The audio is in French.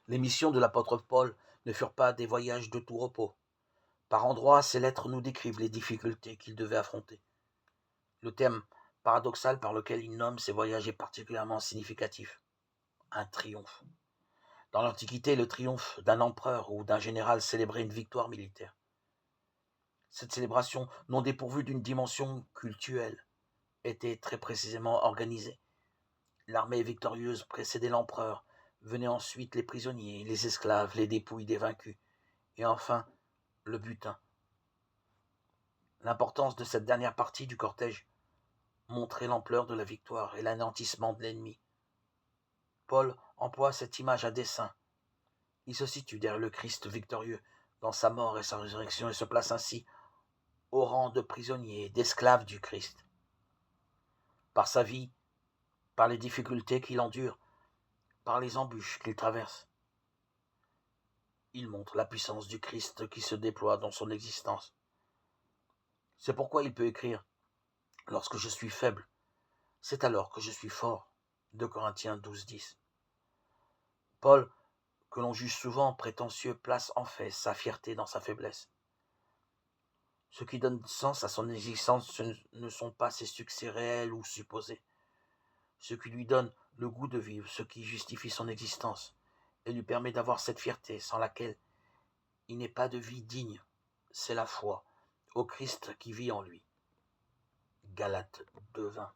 Les missions de l'apôtre Paul ne furent pas des voyages de tout repos. Par endroits, ces lettres nous décrivent les difficultés qu'il devait affronter. Le thème paradoxal par lequel il nomme ces voyages est particulièrement significatif. Un triomphe. Dans l'Antiquité, le triomphe d'un empereur ou d'un général célébrait une victoire militaire. Cette célébration, non dépourvue d'une dimension cultuelle, était très précisément organisée. L'armée victorieuse précédait l'empereur, venaient ensuite les prisonniers, les esclaves, les dépouilles des vaincus, et enfin le butin. L'importance de cette dernière partie du cortège montrait l'ampleur de la victoire et l'anéantissement de l'ennemi. Paul emploie cette image à dessein. Il se situe derrière le Christ victorieux dans sa mort et sa résurrection et se place ainsi au rang de prisonnier, d'esclave du Christ. Par sa vie, par les difficultés qu'il endure, par les embûches qu'il traverse, il montre la puissance du Christ qui se déploie dans son existence. C'est pourquoi il peut écrire « Lorsque je suis faible, c'est alors que je suis fort » 2 Corinthiens 12:10. Paul, que l'on juge souvent prétentieux, place en fait sa fierté dans sa faiblesse. Ce qui donne sens à son existence, ce ne sont pas ses succès réels ou supposés. Ce qui lui donne le goût de vivre, ce qui justifie son existence, et lui permet d'avoir cette fierté sans laquelle il n'est pas de vie digne. C'est la foi au Christ qui vit en lui. Galates 2:20.